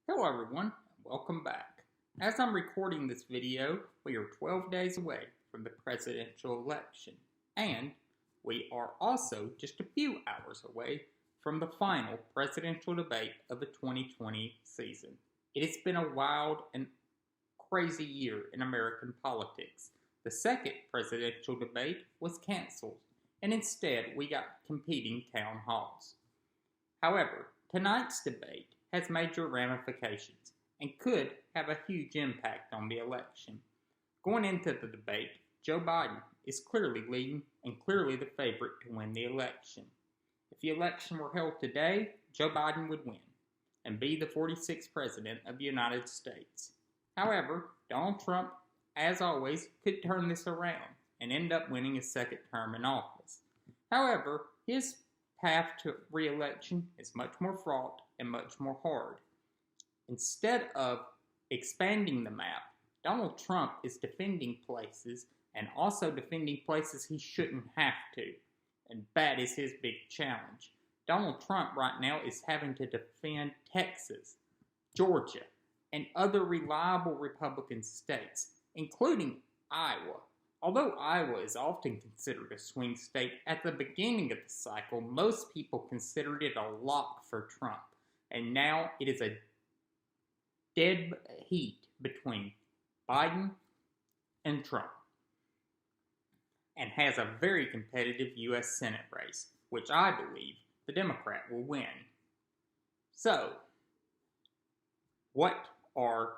Hello everyone, and welcome back. As I'm recording this video, we are 12 days away from the presidential election, and we are also just a few hours away from the final presidential debate of the 2020 season. It has been a wild and crazy year in American politics. The second presidential debate was canceled, and instead we got competing town halls. However, tonight's debate has major ramifications and could have a huge impact on the election. Going into the debate, Joe Biden is clearly leading and clearly the favorite to win the election. If the election were held today, Joe Biden would win and be the 46th President of the United States. However, Donald Trump, as always, could turn this around and end up winning his second term in office. However, his path to re-election is much more fraught and much more hard. Instead of expanding the map, Donald Trump is defending places and also defending places he shouldn't have to. And that is his big challenge. Donald Trump right now is having to defend Texas, Georgia, and other reliable Republican states, including Iowa. Although Iowa is often considered a swing state, at the beginning of the cycle, most people considered it a lock for Trump. And now it is a dead heat between Biden and Trump, and has a very competitive U.S. Senate race, which I believe the Democrat will win. So, what are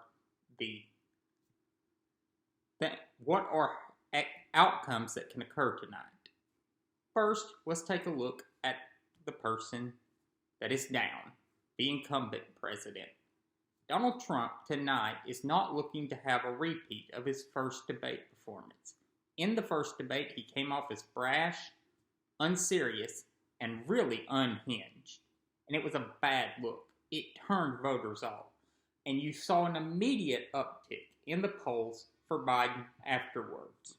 outcomes that can occur tonight? First, let's take a look at the person that is down, the incumbent president. Donald Trump tonight is not looking to have a repeat of his first debate performance. In the first debate, he came off as brash, unserious, and really unhinged. And it was a bad look. It turned voters off. And you saw an immediate uptick in the polls for Biden afterwards.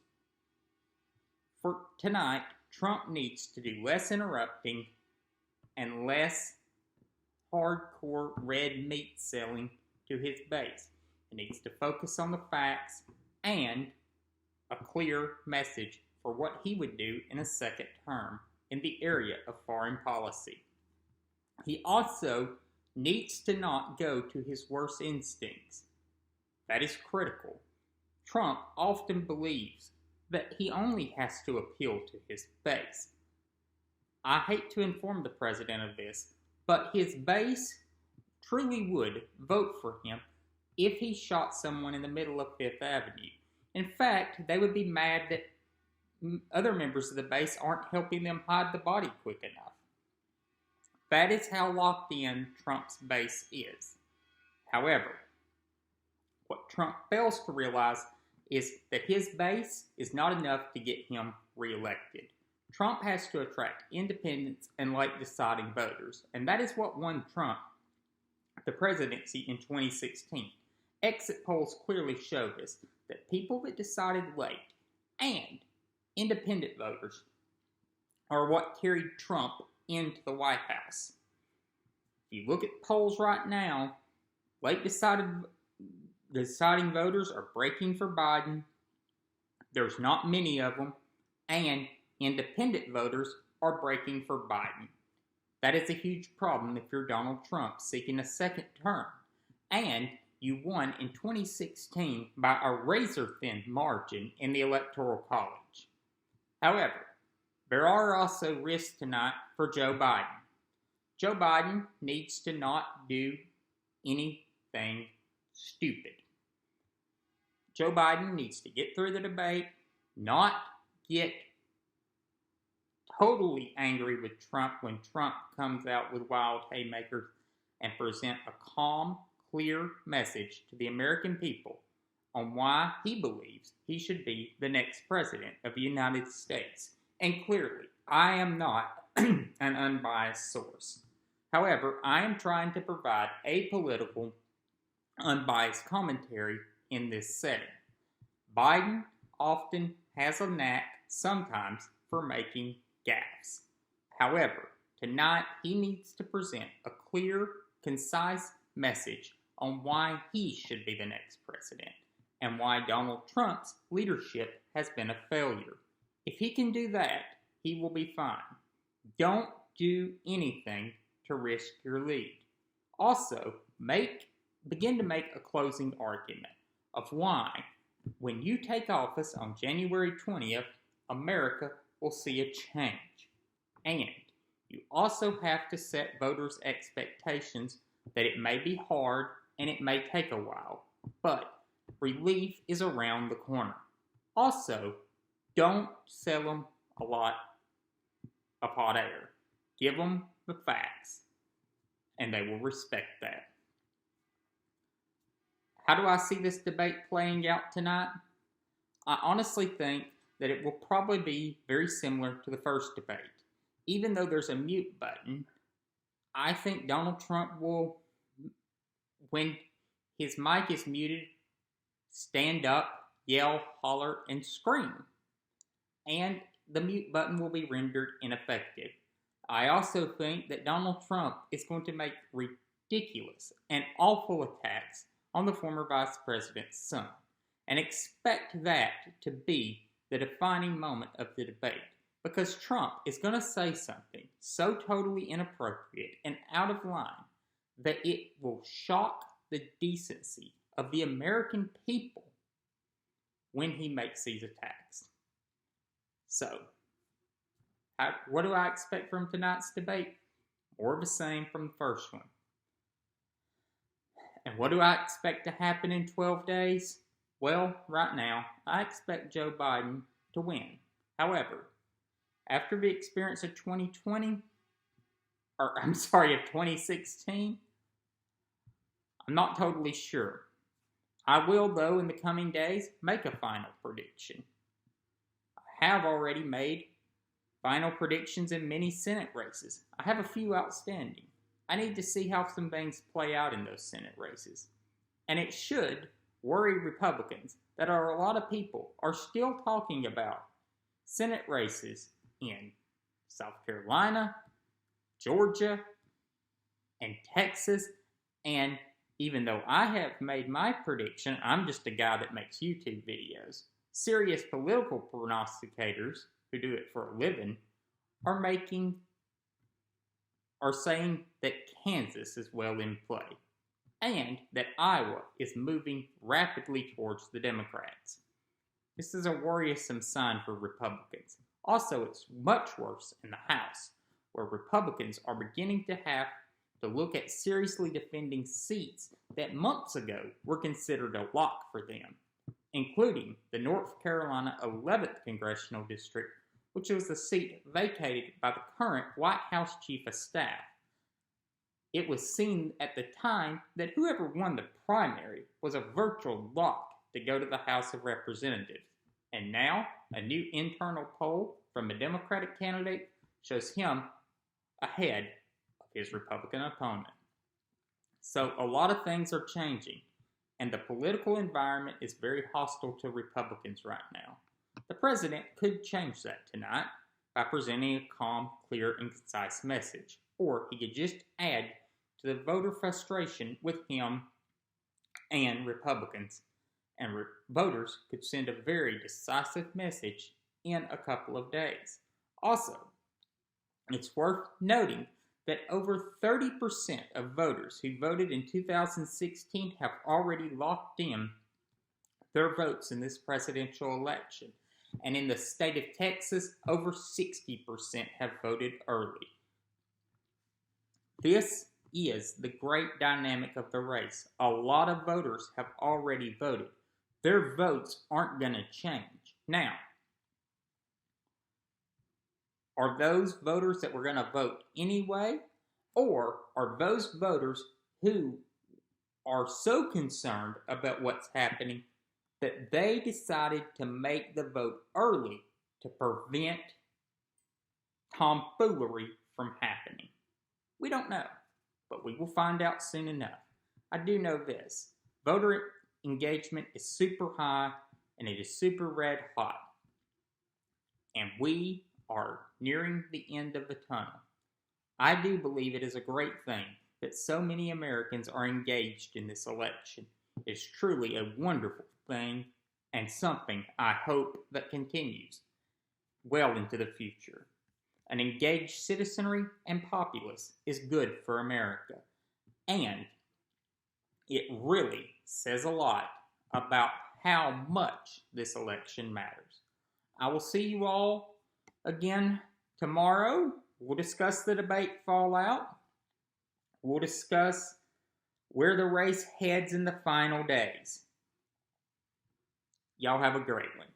For tonight, Trump needs to do less interrupting and less hardcore red meat selling to his base. He needs to focus on the facts and a clear message for what he would do in a second term in the area of foreign policy. He also needs to not go to his worst instincts. That is critical. Trump often believes that he only has to appeal to his base. I hate to inform the president of this, but his base truly would vote for him if he shot someone in the middle of Fifth Avenue. In fact, they would be mad that other members of the base aren't helping them hide the body quick enough. That is how locked in Trump's base is. However, what Trump fails to realize is that his base is not enough to get him reelected. Trump has to attract independents and late deciding voters, and that is what won Trump the presidency in 2016. Exit polls clearly showed us that people that decided late and independent voters are what carried Trump into the White House. If you look at polls right now, late deciding voters are breaking for Biden. There's not many of them, and independent voters are breaking for Biden. That is a huge problem if you're Donald Trump seeking a second term, and you won in 2016 by a razor-thin margin in the Electoral College. However, there are also risks tonight for Joe Biden. Joe Biden needs to not do anything stupid. Joe Biden needs to get through the debate, not get totally angry with Trump when Trump comes out with wild haymakers, and present a calm, clear message to the American people on why he believes he should be the next president of the United States. And clearly, I am not an unbiased source. However, I am trying to provide apolitical, unbiased commentary in this setting. Biden often has a knack, sometimes, for making gaffes. However, tonight he needs to present a clear, concise message on why he should be the next president and why Donald Trump's leadership has been a failure. If he can do that, he will be fine. Don't do anything to risk your lead. Also, begin to make a closing argument of why, when you take office on January 20th, America will see a change. And you also have to set voters' expectations that it may be hard and it may take a while, but relief is around the corner. Also, don't sell them a lot of hot air. Give them the facts, and they will respect that. How do I see this debate playing out tonight? I honestly think that it will probably be very similar to the first debate. Even though there's a mute button, I think Donald Trump will, when his mic is muted, stand up, yell, holler, and scream. And the mute button will be rendered ineffective. I also think that Donald Trump is going to make ridiculous and awful attacks on the former vice president's son, and expect that to be the defining moment of the debate, because Trump is going to say something so totally inappropriate and out of line that it will shock the decency of the American people when he makes these attacks. So, what do I expect from tonight's debate? More of the same from the first one. And what do I expect to happen in 12 days? Well, right now, I expect Joe Biden to win. However, after the experience of 2016, I'm not totally sure. I will, though, in the coming days, make a final prediction. I have already made final predictions in many Senate races. I have a few outstanding. I need to see how some things play out in those Senate races. And it should worry Republicans that a lot of people are still talking about Senate races in South Carolina, Georgia, and Texas. And even though I have made my prediction, I'm just a guy that makes YouTube videos. Serious political prognosticators who do it for a living are saying that Kansas is well in play, and that Iowa is moving rapidly towards the Democrats. This is a worrisome sign for Republicans. Also, it's much worse in the House, where Republicans are beginning to have to look at seriously defending seats that months ago were considered a lock for them, including the North Carolina 11th Congressional District, which was the seat vacated by the current White House Chief of Staff. It was seen at the time that whoever won the primary was a virtual lock to go to the House of Representatives. And now, a new internal poll from a Democratic candidate shows him ahead of his Republican opponent. So a lot of things are changing, and the political environment is very hostile to Republicans right now. The president could change that tonight by presenting a calm, clear, and concise message. Or he could just add to the voter frustration with him and Republicans. And voters could send a very decisive message in a couple of days. Also, it's worth noting that over 30% of voters who voted in 2016 have already locked in their votes in this presidential election. And in the state of Texas, over 60% have voted early. This is the great dynamic of the race. A lot of voters have already voted. Their votes aren't going to change. Now, are those voters that were going to vote anyway? Or are those voters who are so concerned about what's happening that they decided to make the vote early to prevent tomfoolery from happening? We don't know, but we will find out soon enough. I do know this. Voter engagement is super high, and it is super red hot. And we are nearing the end of the tunnel. I do believe it is a great thing that so many Americans are engaged in this election. It's truly a wonderful thing and something I hope that continues well into the future. An engaged citizenry and populace is good for America, and it really says a lot about how much this election matters. I will see you all again tomorrow. We'll discuss the debate fallout. We'll discuss where the race heads in the final days. Y'all have a great one.